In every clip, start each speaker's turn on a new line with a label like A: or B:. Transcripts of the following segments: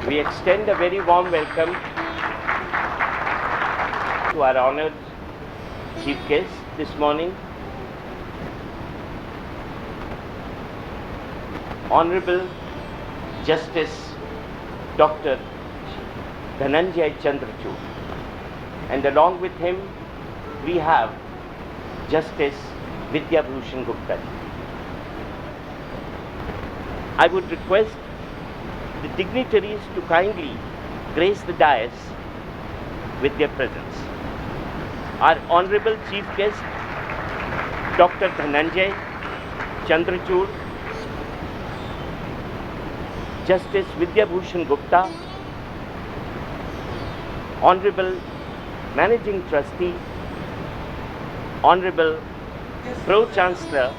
A: We extend a very warm welcome to our honored chief guest this morning, Hon'ble Justice Dr. Dhananjaya Chandrachud, and along with him we have Justice Gupta. I would request the dignitaries to kindly grace the dais with their presence. Our Honorable Chief Guest, Dr. Dhananjaya Chandrachud, Justice Gupta, Honorable Managing Trustee, Honorable Pro-Chancellor,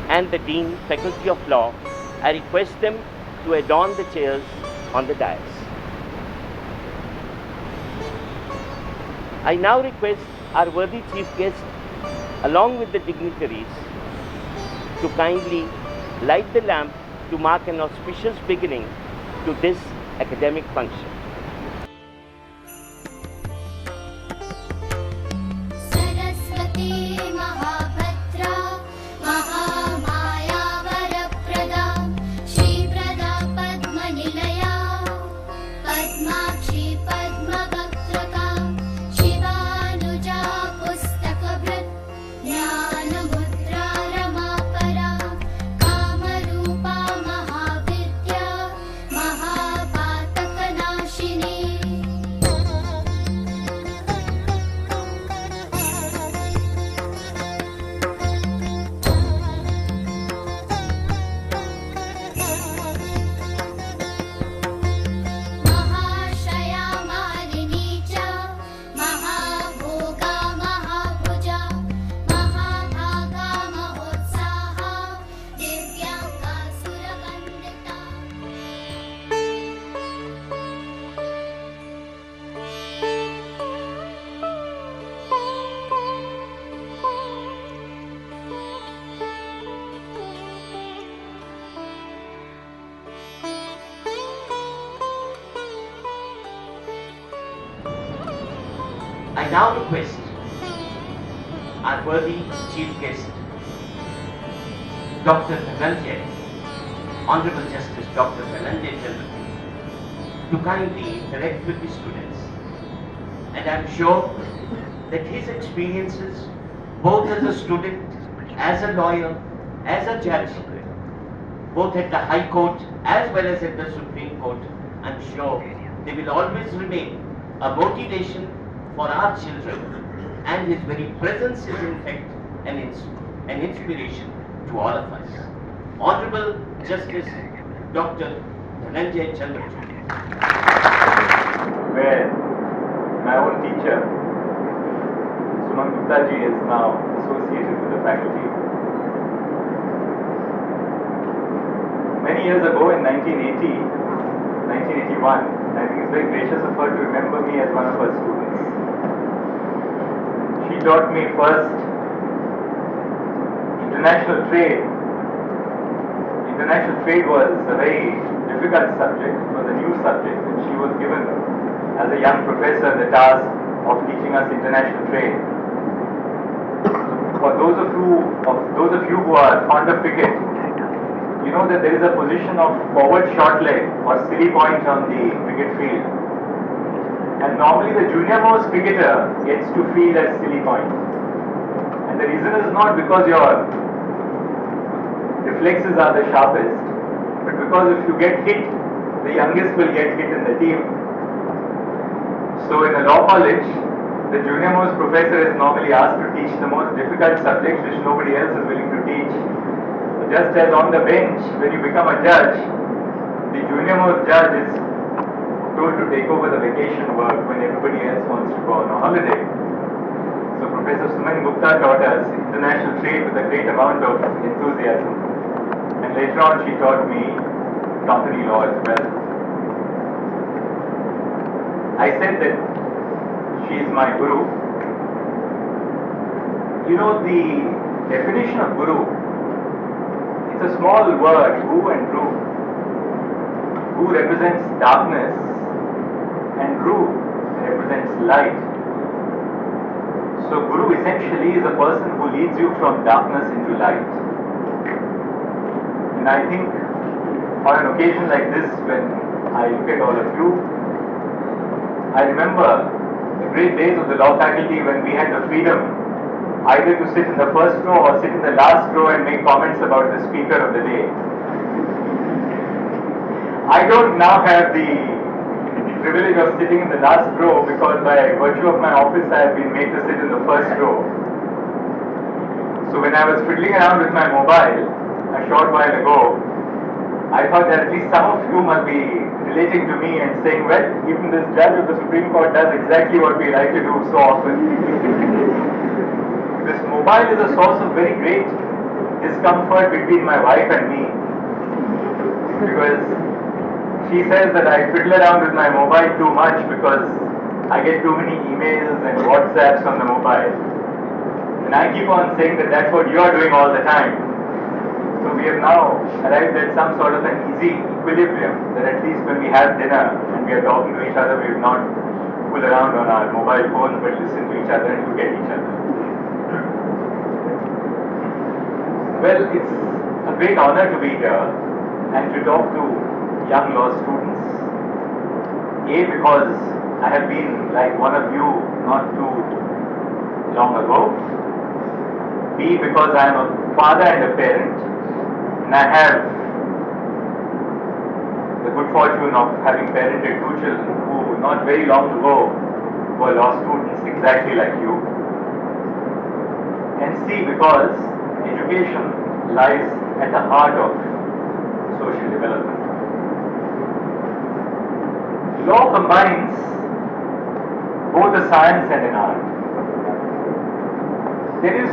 A: and the Dean, Faculty of Law, I request them to adorn the chairs on the dais. I now request our worthy chief guest, along with the dignitaries, to kindly light the lamp to mark an auspicious beginning to this academic function. I now request our worthy chief guest, Dr. Dhananjaya, Hon'ble Justice Dr. Dhananjaya Chandrachud, to kindly interact with the students. And I'm sure that his experiences, both as a student, as a lawyer, as a judge, both at the High Court as well as at the Supreme Court, I'm sure they will always remain a motivation for our children, and his very presence is in fact an inspiration to all of us. Honorable Justice Dr. Dhananjaya Chandrachud.
B: Where my own teacher, Suman Gupta ji, is now associated with the faculty. Many years ago in 1981, I think it's very gracious of her to remember me as one of her students. She taught me first international trade. International trade was a very difficult subject, it was a new subject, and she was given as a young professor the task of teaching us international trade. For those of you who are fond of cricket, you know that there is a position of forward short leg or silly point on the cricket field. And normally the junior most cricketer gets to field at silly point. And the reason is not because your reflexes are the sharpest, but because if you get hit, the youngest will get hit in the team. So in a law college, the junior most professor is normally asked to teach the most difficult subjects which nobody else is willing to teach. Just as on the bench, when you become a judge, the junior most judge is told to take over the vacation work when everybody else wants to go on a holiday. So Professor Suman Gupta taught us international trade with a great amount of enthusiasm. And later on she taught me company law as well. I said that she is my guru. You know, the definition of guru, it's a small word, gu and ru. Gu represents darkness and Ru represents light. So Guru essentially is a person who leads you from darkness into light. And I think on an occasion like this, when I look at all of you, I remember the great days of the law faculty when we had the freedom either to sit in the first row or sit in the last row and make comments about the speaker of the day. I don't now have the privilege of sitting in the last row because by virtue of my office I have been made to sit in the first row. So when I was fiddling around with my mobile a short while ago, I thought that at least some of you must be relating to me and saying, well, even this judge of the Supreme Court does exactly what we like to do so often. This mobile is a source of very great discomfort between my wife and me, because she says that I fiddle around with my mobile too much because I get too many emails and WhatsApps on the mobile. And I keep on saying that that's what you are doing all the time. So we have now arrived at some sort of an easy equilibrium that at least when we have dinner and we are talking to each other, we will not fool around on our mobile phones but listen to each other and look at each other. Well, it's a great honor to be here and to talk to young law students. A, because I have been like one of you not too long ago. B, because I am a father and a parent, and I have the good fortune of having parented two children who not very long ago were law students exactly like you. And C, because education lies at the heart of social development. Law combines both a science and an art. There is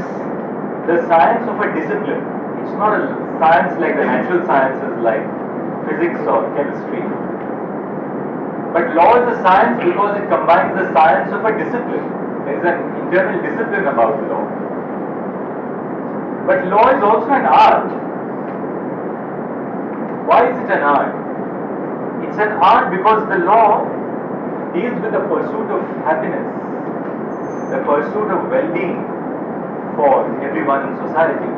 B: the science of a discipline. It's not a science like the natural sciences like physics or chemistry. But law is a science because it combines the science of a discipline. There is an internal discipline about law. But law is also an art. Why is it an art? It's an art because the law deals with the pursuit of happiness, the pursuit of well-being for everyone in society.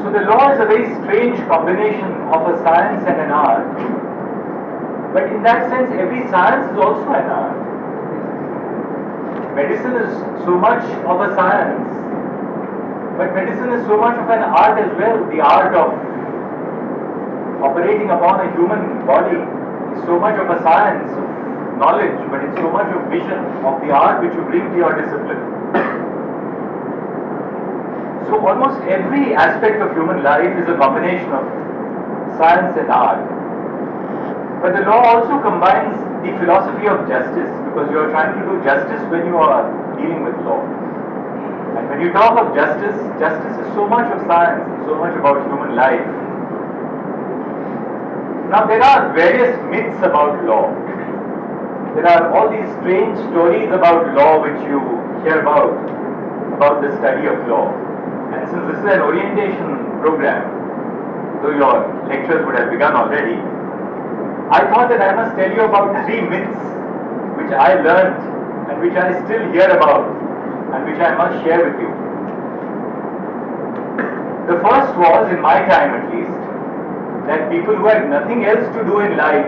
B: So the law is a very strange combination of a science and an art. But in that sense, every science is also an art. Medicine is so much of a science, but medicine is so much of an art as well. The art of operating upon a human body is so much of a science of knowledge, but it's so much of vision, of the art which you bring to your discipline. So almost every aspect of human life is a combination of science and art. But the law also combines the philosophy of justice, because you are trying to do justice when you are dealing with law. And when you talk of justice, justice is so much of science and so much about human life. Now there are various myths about law. There are all these strange stories about law which you hear about the study of law. And since this is an orientation program, though your lectures would have begun already, I thought that I must tell you about 3 myths which I learned and which I still hear about and which I must share with you. The first was, in my time at least, that people who had nothing else to do in life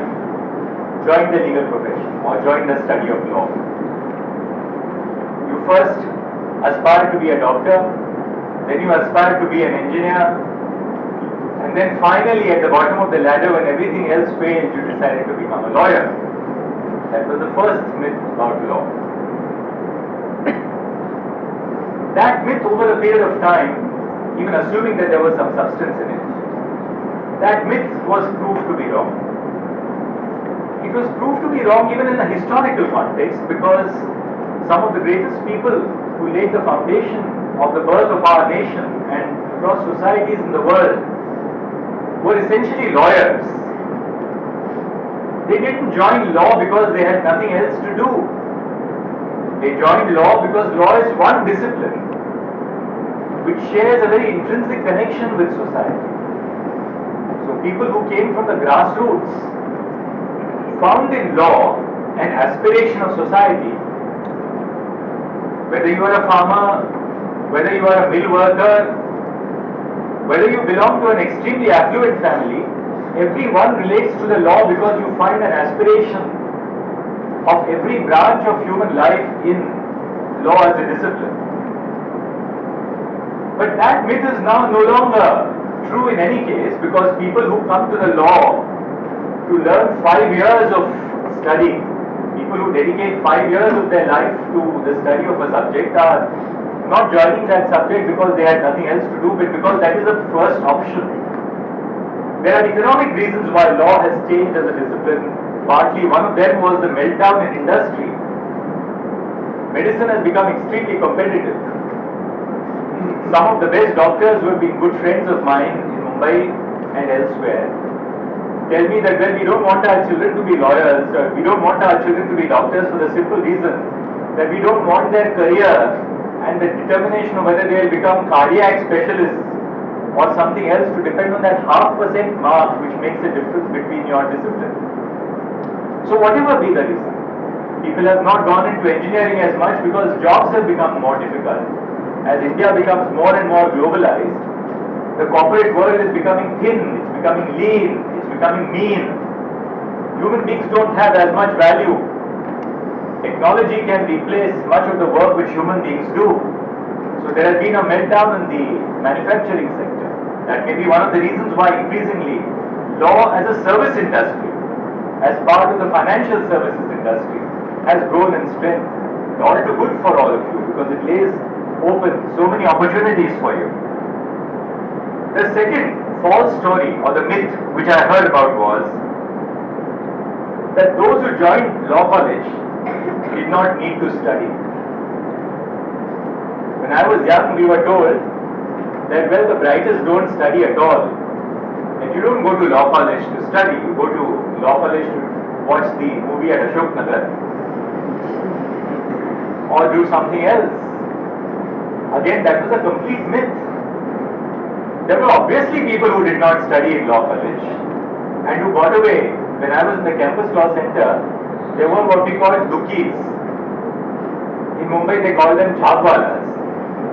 B: joined the legal profession or joined the study of law. You first aspired to be a doctor, then you aspired to be an engineer, and then finally at the bottom of the ladder, when everything else failed, you decided to become a lawyer. That was the first myth about law. That myth, over a period of time, even assuming that there was some substance in it, that myth was proved to be wrong. It was proved to be wrong even in a historical context, because some of the greatest people who laid the foundation of the birth of our nation and across societies in the world were essentially lawyers. They didn't join law because they had nothing else to do. They joined law because law is one discipline which shares a very intrinsic connection with society. So people who came from the grassroots found in law an aspiration of society. Whether you are a farmer, whether you are a mill worker, whether you belong to an extremely affluent family, everyone relates to the law because you find an aspiration of every branch of human life in law as a discipline. But that myth is now no longer true in any case, because people who come to the law to learn 5 years of study, people who dedicate 5 years of their life to the study of a subject are not joining that subject because they had nothing else to do, but because that is the first option. There are economic reasons why law has changed as a discipline. Partly one of them was the meltdown in industry. Medicine has become extremely competitive. Some of the best doctors who have been good friends of mine in Mumbai and elsewhere tell me that, well, we don't want our children to be lawyers, or we don't want our children to be doctors for the simple reason that we don't want their career and the determination of whether they will become cardiac specialists or something else to depend on that 0.5% mark which makes a difference between your discipline. So whatever be the reason, people have not gone into engineering as much because jobs have become more difficult. As India becomes more and more globalized, the corporate world is becoming thin, it's becoming lean, it's becoming mean. Human beings don't have as much value. Technology can replace much of the work which human beings do. So there has been a meltdown in the manufacturing sector. That may be one of the reasons why increasingly law as a service industry, as part of the financial services industry, has grown in strength. All too good for all of you because it lays open so many opportunities for you. The second false story or the myth which I heard about was that those who joined law college did not need to study. When I was young, we were told that, well, the brightest don't study at all. And you don't go to law college to study, you go to law college to watch the movie at Ashok Nagar or do something else. Again, that was a complete myth. There were obviously people who did not study in law college and who got away. When I was in the campus law center, there were what we call dukis. In Mumbai, they call them chapwalas.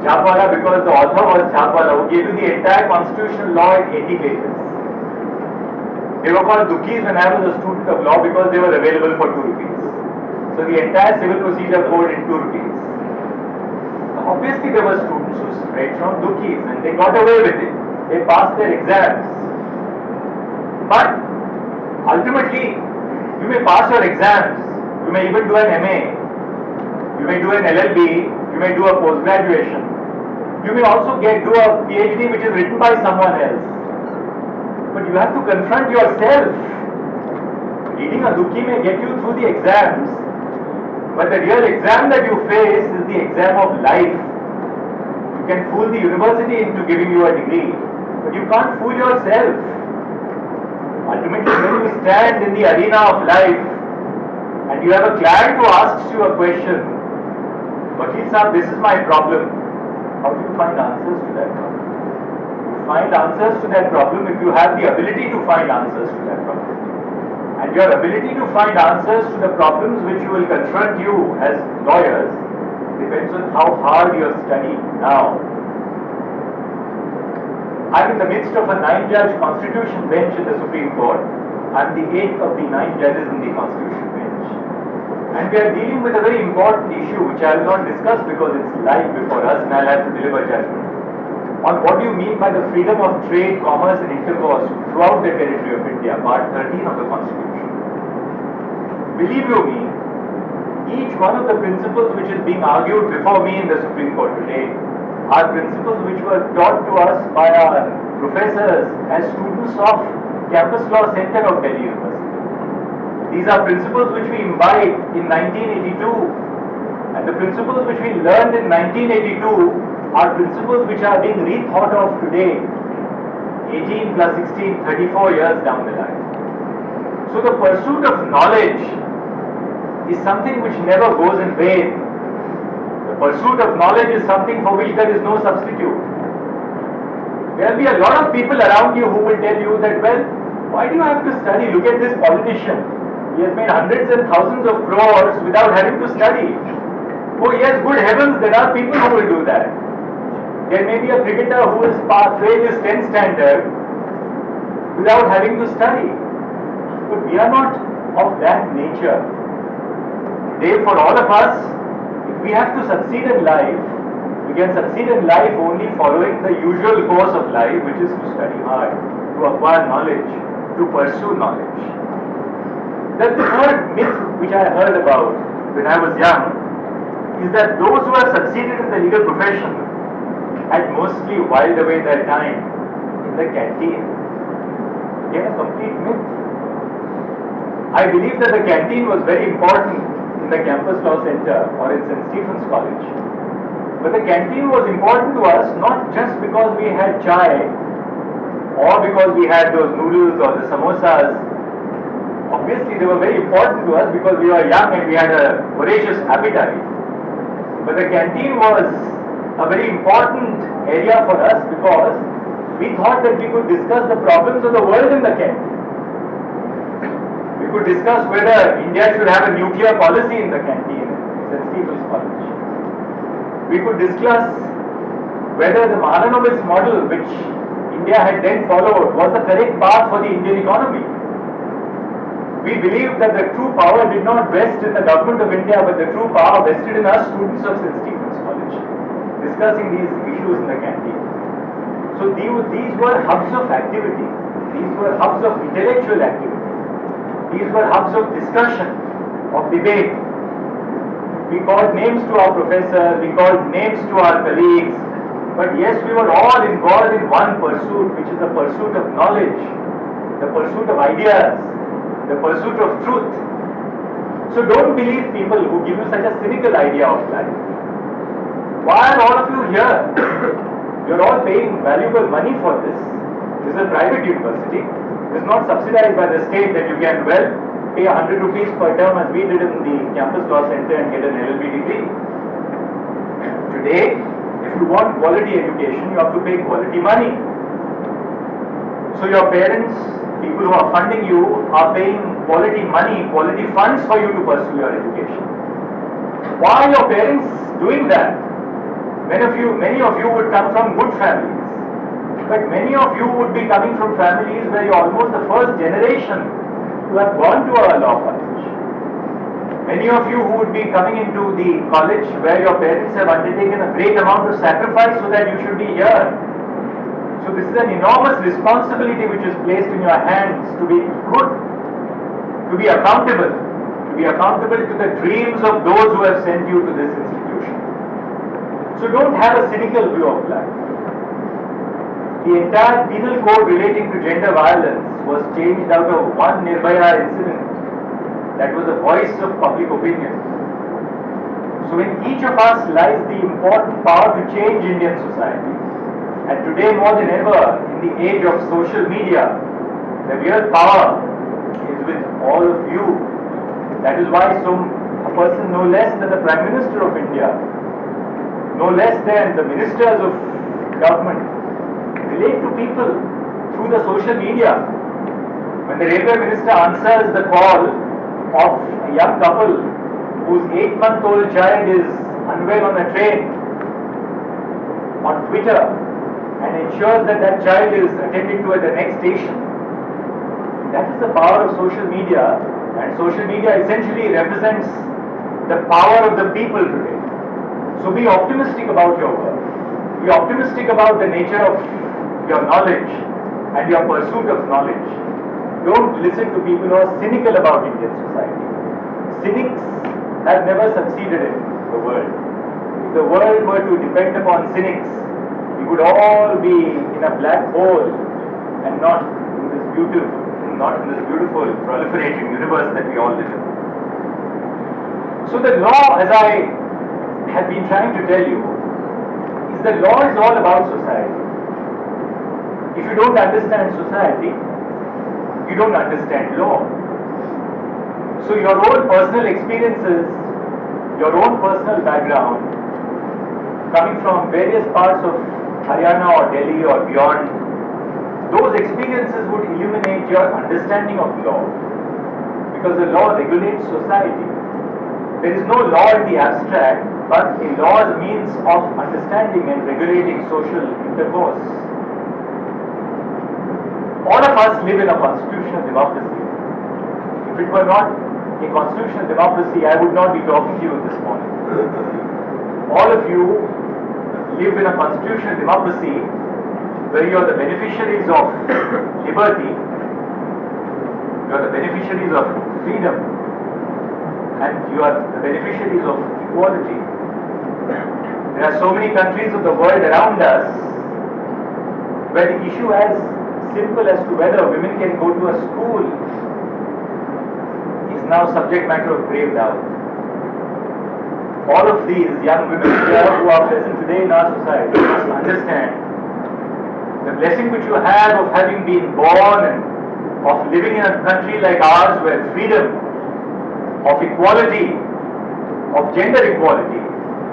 B: Chapwala because the author was Chapwala, who gave you the entire constitutional law in 80 pages. They were called dukis when I was a student of law because they were available for 2 rupees. So the entire civil procedure code in 2 rupees. Obviously there were students who read from dukis and they got away with it. They passed their exams. But ultimately, you may pass your exams. You may even do an MA. You may do an LLB. You may do a post-graduation. You may also do a PhD which is written by someone else. But you have to confront yourself. Reading a duki may get you through the exams. But the real exam that you face is the exam of life. You can fool the university into giving you a degree, but you can't fool yourself. Ultimately, when you stand in the arena of life and you have a client who asks you a question, Vakil Sahab, this is my problem. How do you find answers to that problem? You find answers to that problem if you have the ability to find answers to that problem. And your ability to find answers to the problems which will confront you as lawyers depends on how hard you have studied now. I'm in the midst of a 9-judge constitution bench in the Supreme Court. I'm the 8th of the 9 judges in the constitution bench. And we are dealing with a very important issue which I will not discuss because it's live before us and I'll have to deliver judgment on what do you mean by the freedom of trade, commerce and intercourse throughout the territory of India, part 13 of the Constitution. Believe you me, each one of the principles which is being argued before me in the Supreme Court today are principles which were taught to us by our professors as students of Campus Law Center of Delhi University. These are principles which we imbibed in 1982, and the principles which we learned in 1982 are principles which are being rethought of today, 18 plus 16, 34 years down the line. So the pursuit of knowledge is something which never goes in vain. The pursuit of knowledge is something for which there is no substitute. There will be a lot of people around you who will tell you that, well, Why do you have to study? Look at this politician. He has made hundreds and thousands of crores without having to study. Oh yes, good heavens, there are people who will do that. There may be a cricketer who has failed his 10th standard without having to study. But we are not of that nature. Today, for all of us, if we have to succeed in life, we can succeed in life only following the usual course of life, which is to study hard, to acquire knowledge, to pursue knowledge. The third myth which I heard about when I was young is that those who have succeeded in the legal profession had mostly whiled away their time in the canteen. Again, a complete myth. I believe that the canteen was very important in the campus law center or in St. Stephen's College. But the canteen was important to us not just because we had chai or because we had those noodles or the samosas. Obviously, they were very important to us because we were young and we had a voracious appetite. But the canteen was a very important area for us because we thought that we could discuss the problems of the world in the canteen. We could discuss whether India should have a nuclear policy in the canteen in St. Stephen's College. We could discuss whether the Mahalanovitz model, which India had then followed, was the correct path for the Indian economy. We believed that the true power did not rest in the government of India, but the true power vested in us students of St. Stephen's College, discussing these issues in the canteen. So these were hubs of activity. These were hubs of intellectual activity. These were hubs of discussion, of debate. We called names to our professors, we called names to our colleagues, but yes, we were all involved in one pursuit, which is the pursuit of knowledge, the pursuit of ideas, the pursuit of truth. So don't believe people who give you such a cynical idea of life. Why are all of you here? You're all paying valuable money for this. This is a private university. It is not subsidized by the state that you can, well, pay 100 rupees per term as we did in the campus law center and get an LLB degree. Today, if you want quality education, you have to pay quality money. So your parents, people who are funding you, are paying quality money, quality funds for you to pursue your education. Why are your parents doing that? Many of you would come from good families, but many of you would be coming from families where you're almost the first generation who have gone to a law college. Many of you who would be coming into the college where your parents have undertaken a great amount of sacrifice so that you should be here. So this is an enormous responsibility which is placed in your hands to be good, to be accountable to the dreams of those who have sent you to this institution. So don't have a cynical view of life. The entire penal code relating to gender violence was changed out of one Nirbhaya incident that was a voice of public opinion. So in each of us lies the important power to change Indian society. And today more than ever, in the age of social media, the real power is with all of you. That is why a person no less than the Prime Minister of India, no less than the ministers of government, relate to people through the social media. When the railway minister answers the call of a young couple whose 8-month-old child is unwell on a train on Twitter and ensures that that child is attended to at the next station, that is the power of social media, and social media essentially represents the power of the people today. So be optimistic about your work. Be optimistic about the nature of your knowledge and your pursuit of knowledge. Don't listen to people who are cynical about Indian society. Cynics have never succeeded in the world. If the world were to depend upon cynics, we would all be in a black hole and not in this beautiful proliferating universe that we all live in. So the law, as I have been trying to tell you, is that law is all about society. If you don't understand society, you don't understand law. So your own personal experiences, your own personal background, coming from various parts of Haryana or Delhi or beyond, those experiences would illuminate your understanding of law, because the law regulates society. There is no law in the abstract, but a law is a means of understanding and regulating social intercourse. All of us live in a constitutional democracy. If it were not a constitutional democracy, I would not be talking to you this morning. All of you live in a constitutional democracy where you are the beneficiaries of liberty, you are the beneficiaries of freedom, and you are the beneficiaries of equality. There are so many countries of the world around us where the issue as simple as to whether women can go to a school is now subject matter of grave doubt. All of these young women here who are present today in our society must understand the blessing which you have of having been born and of living in a country like ours where freedom, of equality, of gender equality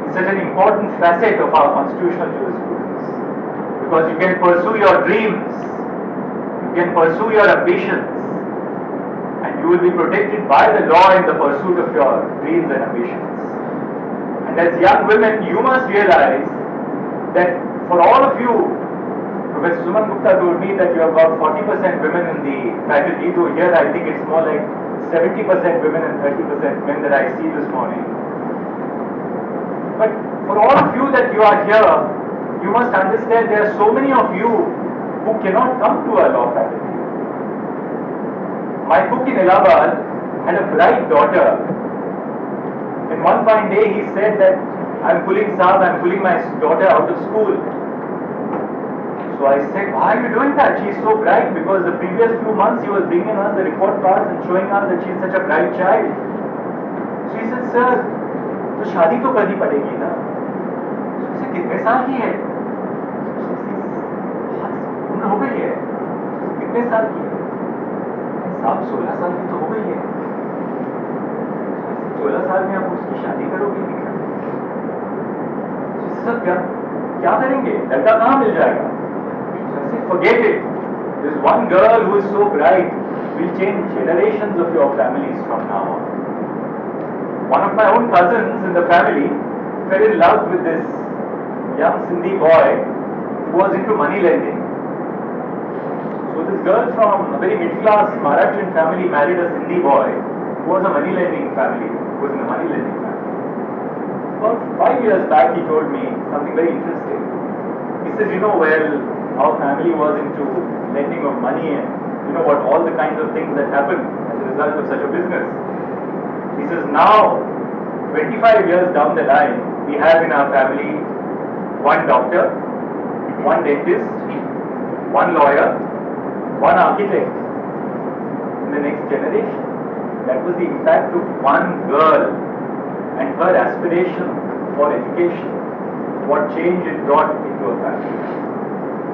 B: is such an important facet of our constitutional jurisprudence. Because you can pursue your dreams, you can pursue your ambitions, and you will be protected by the law in the pursuit of your dreams and ambitions. And as young women, you must realize that for all of you, Professor Suman Gupta told me that you have got 40% women in the faculty, though here I think it's more like 70% women and 30% men that I see this morning. But for all of you that you are here, you must understand there are so many of you who cannot come to our law faculty. My cook in Allahabad had a bright daughter, and one fine day he said that I'm pulling my daughter out of school. So I said, why are you doing that? She is so bright, because the previous few months he was bringing us the report cards and showing us that she is such a bright child. So he said, sir, तो शादी तो करनी पड़ेगी ना. So he said, कितने साल की है? उम्र हो गई है. कितने साल की है? साहब 16 साल की तो हो गई है. 16 साल में आप उसकी शादी करोगे? सर क्या करेंगे? लड़का कहाँ मिल जाएगा? Forget it. This one girl who is so bright will change generations of your families from now on. One of my own cousins in the family fell in love with this young Sindhi boy who was into money lending. So this girl from a very middle-class Maharashtrian family married a Sindhi boy who was a money lending family, who was in a money lending family. About 5 years back he told me something very interesting. He says, our family was into lending of money and all the kinds of things that happen as a result of such a business. He says now, 25 years down the line, we have in our family one doctor, one dentist, one lawyer, one architect. In the next generation, that was the impact of one girl and her aspiration for education, what change it brought into a family.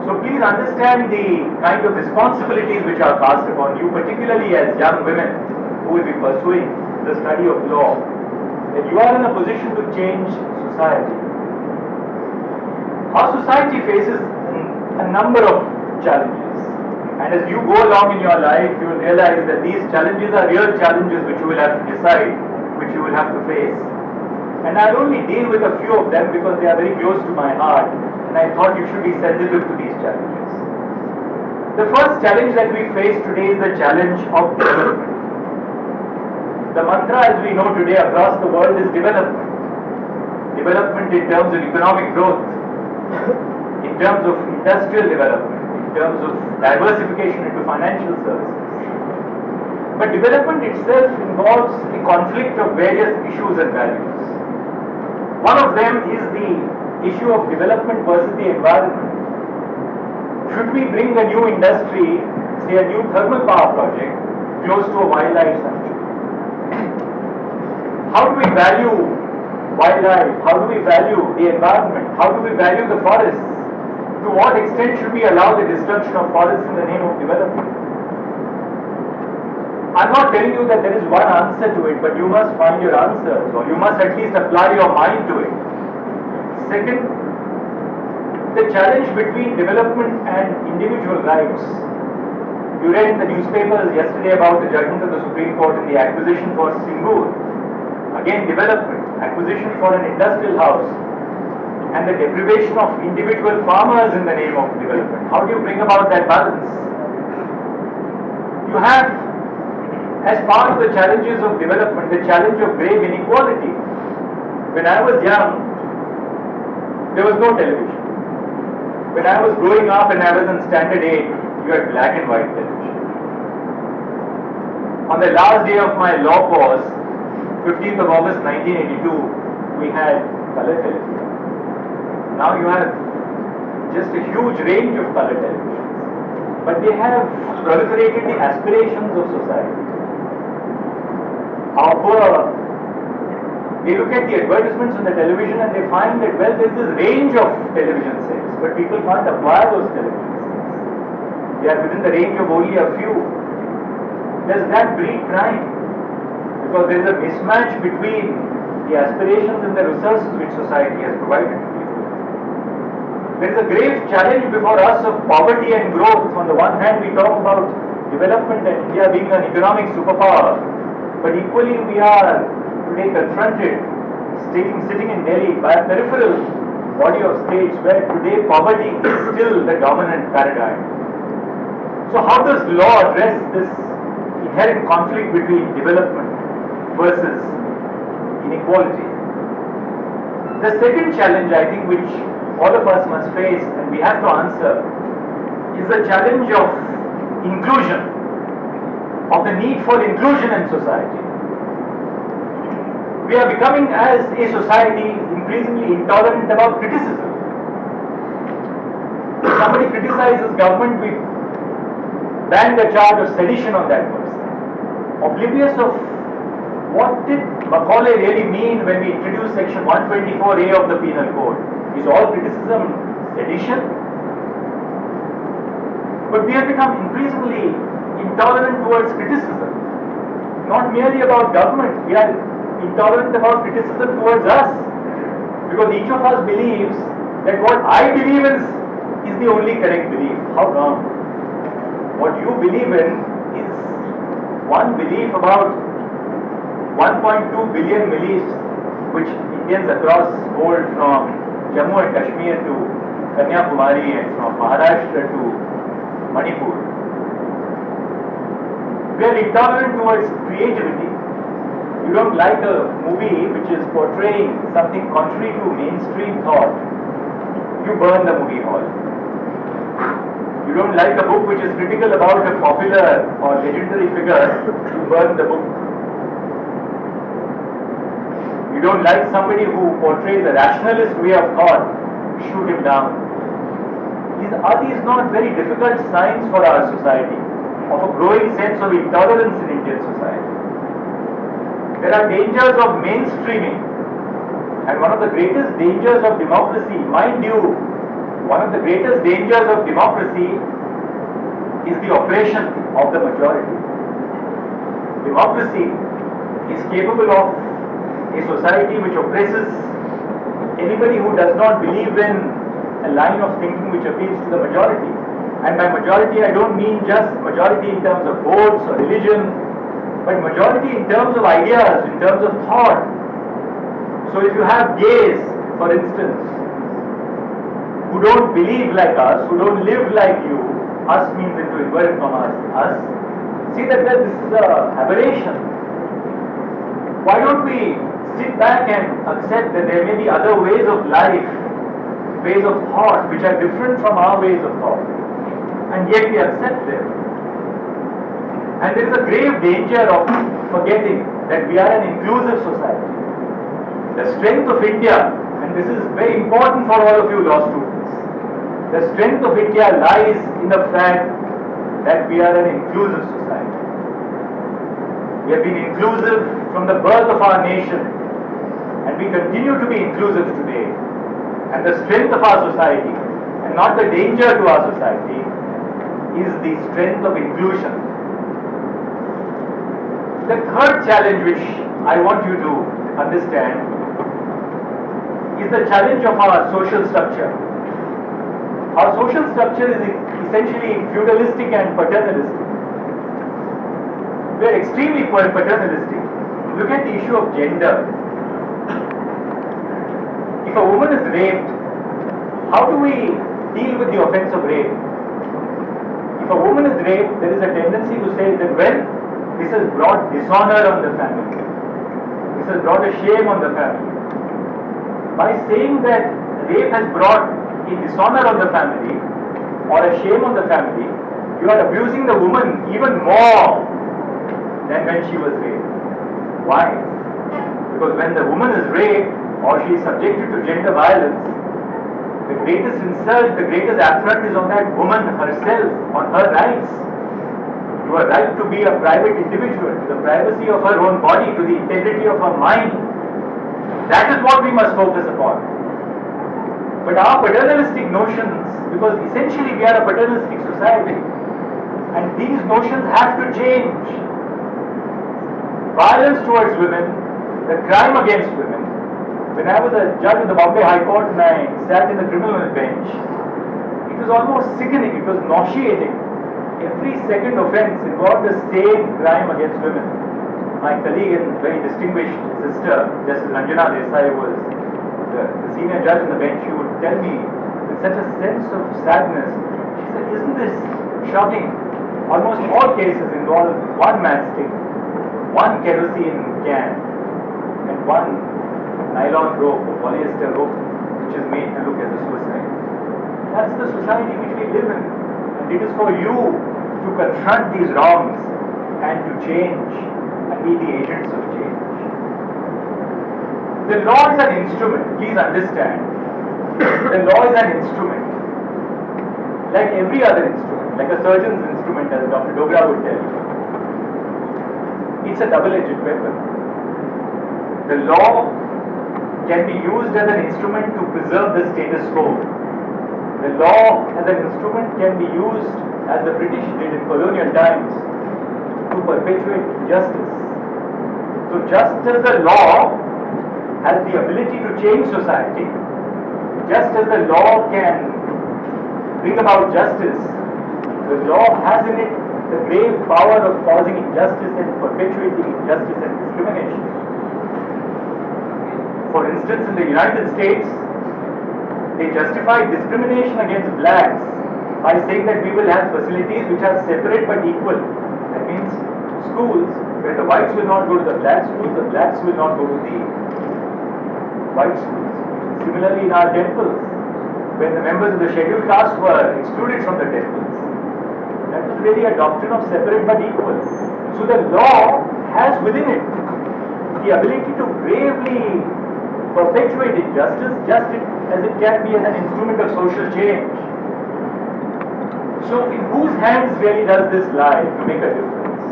B: So please understand the kind of responsibilities which are cast upon you, particularly as young women who will be pursuing the study of law, that you are in a position to change society. Our society faces a number of challenges, and as you go along in your life, you will realize that these challenges are real challenges which you will have to decide, which you will have to face. And I'll only deal with a few of them because they are very close to my heart, and I thought you should be sensitive to these challenges. The first challenge that we face today is the challenge of development. The mantra as we know today across the world is development. Development in terms of economic growth, in terms of industrial development, in terms of diversification into financial services. But development itself involves a conflict of various issues and values. One of them is the issue of development versus the environment. Should we bring a new industry, say a new thermal power project, close to a wildlife sanctuary? How do we value wildlife? How do we value the environment? How do we value the forests? To what extent should we allow the destruction of forests in the name of development? I'm not telling you that there is one answer to it, but you must find your answers, or you must at least apply your mind to it. Second, the challenge between development and individual rights. You read in the newspapers yesterday about the judgment of the Supreme Court in the acquisition for Singur. Again, development, acquisition for an industrial house, and the deprivation of individual farmers in the name of development. How do you bring about that balance? You have, as part of the challenges of development, the challenge of grave inequality. When I was young, there was no television. When I was growing up and I was in standard 8, you had black and white television. On the last day of my law course, 15th of August 1982, we had color television. Now you have just a huge range of color televisions, but they have proliferated the aspirations of society. Our poor, they look at the advertisements on the television and they find that, well, there's this range of television sets, but people can't acquire those television sets. They are within the range of only a few. Does that breed crime? Because there is a mismatch between the aspirations and the resources which society has provided to people. There is a grave challenge before us of poverty and growth. On the one hand, we talk about development and India being an economic superpower, but equally we are today confronted, sitting in Delhi, by a peripheral body of states where today poverty is still the dominant paradigm. So how does law address this inherent conflict between development versus inequality? The second challenge, I think, which all of us must face and we have to answer is the challenge of inclusion, of the need for inclusion in society. We are becoming, as a society, increasingly intolerant about criticism. If somebody criticizes government, we ban the charge of sedition on that person. Oblivious of what did Macaulay really mean when we introduced section 124A of the Penal Code. Is all criticism sedition? But we have become increasingly intolerant towards criticism. Not merely about government, we are intolerant about criticism towards us. Because each of us believes that what I believe is the only correct belief. How wrong? What you believe in is one belief about 1.2 billion beliefs which Indians across hold, from Jammu and Kashmir to Kanyakumari and from Maharashtra to Manipur. We are intolerant towards creativity. You don't like a movie which is portraying something contrary to mainstream thought, you burn the movie hall. You don't like a book which is critical about a popular or legendary figure, you burn the book. You don't like somebody who portrays a rationalist way of thought, shoot him down. Are these not very difficult signs for our society of a growing sense of intolerance in Indian society? There are dangers of mainstreaming, and one of the greatest dangers of democracy, mind you, one of the greatest dangers of democracy is the oppression of the majority. Democracy is capable of a society which oppresses anybody who does not believe in a line of thinking which appeals to the majority. And by majority, I don't mean just majority in terms of votes or religion, but majority in terms of ideas, in terms of thought. So if you have gays, for instance, who don't believe like us, who don't live like you, us means into inverted commas, us, see that this is an aberration. Why don't we sit back and accept that there may be other ways of life, ways of thought which are different from our ways of thought, and yet we accept them. And there is a grave danger of forgetting that we are an inclusive society. The strength of India, and this is very important for all of you law students, the strength of India lies in the fact that we are an inclusive society. We have been inclusive from the birth of our nation, and we continue to be inclusive today. And the strength of our society, and not the danger to our society, is the strength of inclusion. The third challenge which I want you to understand is the challenge of our social structure. Our social structure is essentially feudalistic and paternalistic. we are extremely paternalistic. Look at the issue of gender. If a woman is raped, how do we deal with the offense of rape? If a woman is raped, there is a tendency to say that, well, this has brought dishonor on the family. This has brought a shame on the family. By saying that rape has brought a dishonor on the family or a shame on the family, you are abusing the woman even more than when she was raped. Why? Because when the woman is raped or she is subjected to gender violence, the greatest insult, the greatest affront is on that woman herself, on her rights. To her right to be a private individual, to the privacy of her own body, to the integrity of her mind. That is what we must focus upon. But our paternalistic notions, because essentially we are a paternalistic society, and these notions have to change. Violence towards women, the crime against women. When I was a judge in the Bombay High Court and I sat in the criminal bench, it was almost sickening, it was nauseating. Every second offence involved the same crime against women. My colleague and very distinguished sister, Justice Ranjana Desai, was the senior judge on the bench. She would tell me with such a sense of sadness, she said, isn't this shocking? Almost all cases involve one matchstick, one kerosene can, and one nylon rope or polyester rope which is made to look as a suicide. That's the society which we live in. And it is for you to confront these wrongs and to change and be the agents of change. The law is an instrument, please understand. The law is an instrument. Like every other instrument, like a surgeon's instrument, as Dr. Dogra would tell you. It's a double-edged weapon. The law can be used as an instrument to preserve the status quo. The law as an instrument can be used, as the British did in colonial times, to perpetuate justice. So just as the law has the ability to change society, just as the law can bring about justice, the law has in it the grave power of causing injustice and perpetuating injustice and discrimination. For instance, in the United States, they justified discrimination against blacks by saying that we will have facilities which are separate but equal. That means schools where the whites will not go to the blacks' schools, the blacks will not go to the white schools. Similarly, in our temples, when the members of the scheduled caste were excluded from the temples, that was really a doctrine of separate but equal. So the law has within it the ability to gravely perpetuate injustice just as it can be as an instrument of social change. So in whose hands really does this lie to make a difference?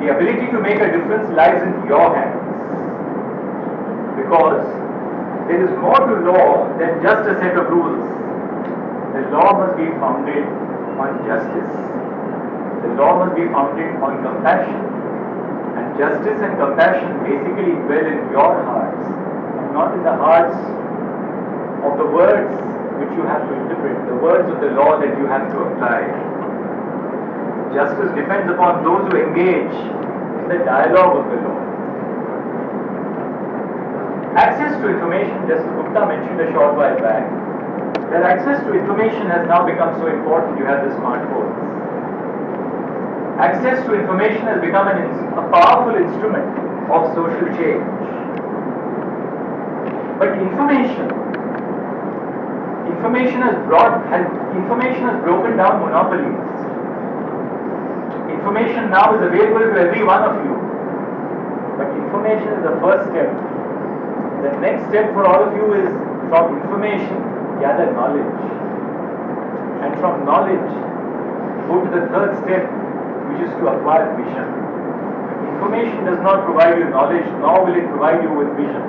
B: The ability to make a difference lies in your hands. Because there is more to law than just a set of rules. The law must be founded on justice. The law must be founded on compassion. And justice and compassion basically dwell in your hearts, and not in the hearts of the words which you have to interpret, the words of the law that you have to apply. Justice depends upon those who engage in the dialogue of the law. Access to information, Justice Gupta mentioned a short while back, that access to information has now become so important. You have the smartphones. Access to information has become a powerful instrument of social change. But information has broken down monopolies. Information now is available to every one of you. But information is the first step. The next step for all of you is, from information, gather knowledge. And from knowledge, go to the third step, which is to acquire vision. Information does not provide you knowledge, nor will it provide you with vision.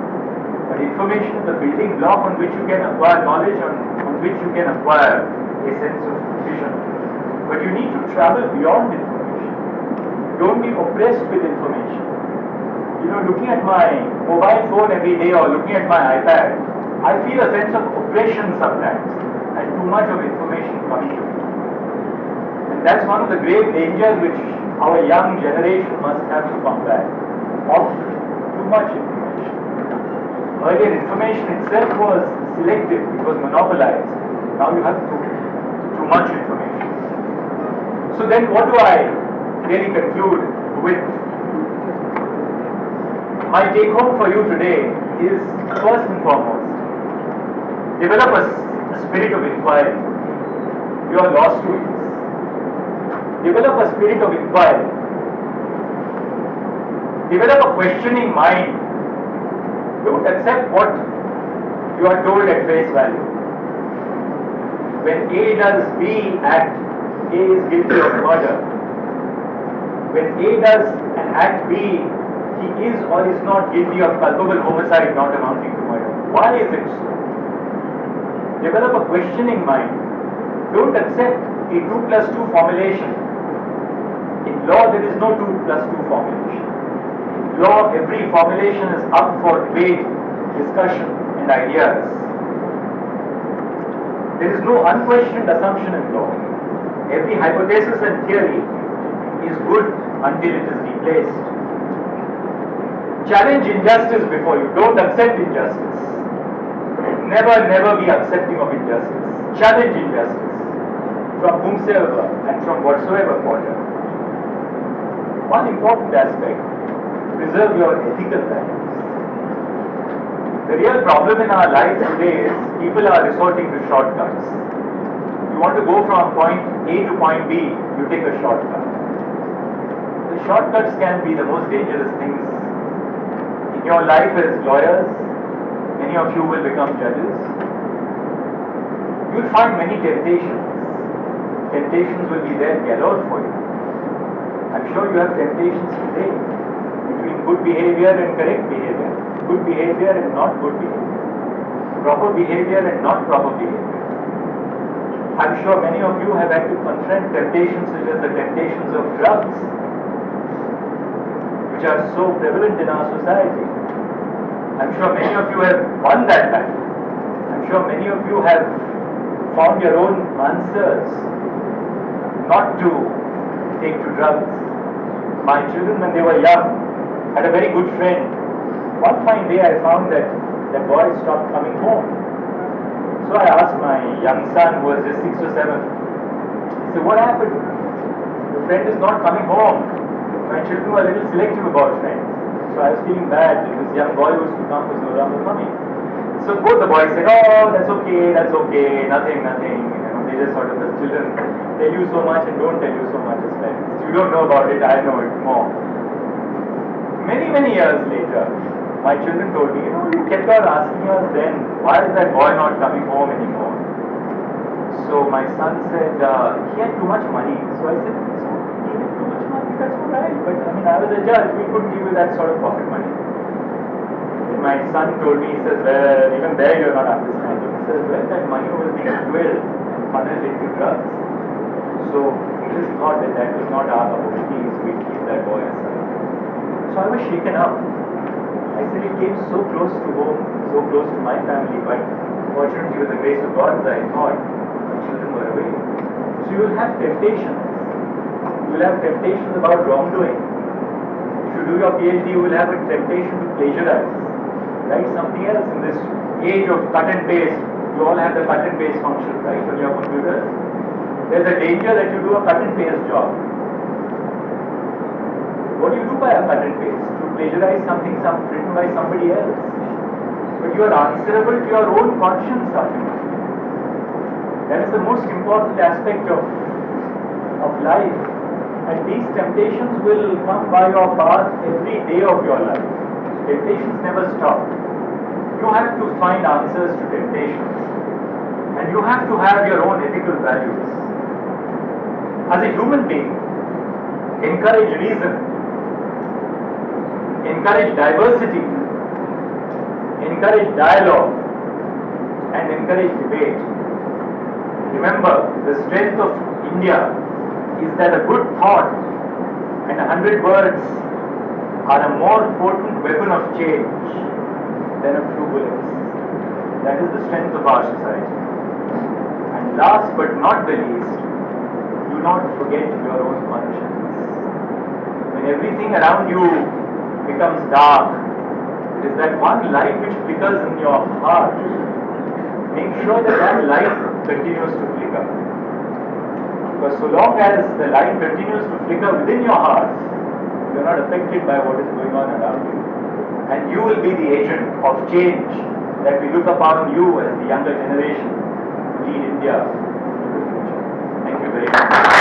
B: But information is the building block on which you can acquire knowledge, on which you can acquire a sense of vision. But you need to travel beyond information. Don't be oppressed with information. You know, looking at my mobile phone every day or looking at my iPad, I feel a sense of oppression sometimes and too much of information coming to me. And that's one of the grave dangers which our young generation must have to combat of too much information. Earlier, information itself was selective, it was monopolized. Now you have too much information. So then what do I really conclude with? My take home for you today is, first and foremost, develop a spirit of inquiry. You are law students. Develop a spirit of inquiry. Develop a questioning mind. Don't accept what you are told at face value. When A does B act, A is guilty of murder. When A does an act B, he is or is not guilty of culpable homicide not amounting to murder. Why is it so? Develop a questioning mind. Don't accept a 2 plus 2 formulation. In law, there is no 2 plus 2 formulation. In law, every formulation is up for debate, discussion, and ideas. There is no unquestioned assumption in law. Every hypothesis and theory is good until it is replaced. Challenge injustice before you. Don't accept injustice. Never be accepting of injustice. Challenge injustice from whomsoever and from whatsoever quarter. One important aspect, preserve your ethical values. The real problem in our lives today is people are resorting to shortcuts. You want to go from point A to point B, you take a shortcut. The shortcuts can be the most dangerous things in your life as lawyers. Many of you will become judges. You will find many temptations. Temptations will be there galore for you. I'm sure you have temptations today between good behavior and correct behavior, good behavior and not good behavior, proper behavior and not proper behavior. I'm sure many of you have had to confront temptations such as the temptations of drugs, which are so prevalent in our society. I'm sure many of you have won that battle. I'm sure many of you have found your own answers not to take to drugs. My children, when they were young, had a very good friend. One fine day I found that that boy stopped coming home. So I asked my young son, who was just 6 or 7, I said, what happened? Your friend is not coming home. My children were a little selective about friends. So I was feeling bad that this young boy who used to come was no longer coming. So both the boys said, oh, that's okay, nothing. They just sort of, as children, tell you so much and don't tell you so much as parents. You don't know about it, I know it more. Many years later, my children told me, you kept on asking us then, why is that boy not coming home anymore? So my son said, he had too much money. So I said, so he had too much money, that's all right. But I was a judge, we couldn't give you that sort of pocket money. And my son told me, he says, well, even there you're not understanding. He says, well, that money was being fueled and funneled into drugs. So we just thought that that was not our ability, so we'd keep that boy aside. So I was shaken up. I said it came so close to home, so close to my family, but fortunately with the grace of God, as I thought, my children were away. So you will have temptations. You will have temptations about wrongdoing. If you do your PhD, you will have a temptation to plagiarize. Write something else. In this age of cut and paste, you all have the cut and paste function, right, on your computers. There's a danger that you do a cut and paste job. What do you do by a cut and paste? To plagiarize something written by somebody else. But you are answerable to your own conscience ultimately. That is the most important aspect of life. And these temptations will come by your path every day of your life. Temptations never stop. You have to find answers to temptations. And you have to have your own ethical values. As a human being, encourage reason, encourage diversity, encourage dialogue, and encourage debate. Remember, the strength of India is that a good thought and 100 words are a more potent weapon of change than a few bullets. That is the strength of our society. And last but not the least, do not forget your own conscience. when everything around you becomes dark, it is that one light which flickers in your heart. Make sure that that light continues to flicker. Because so long as the light continues to flicker within your heart, you are not affected by what is going on around you. And you will be the agent of change that we look upon you as the younger generation to lead India to the future. Thank you very much.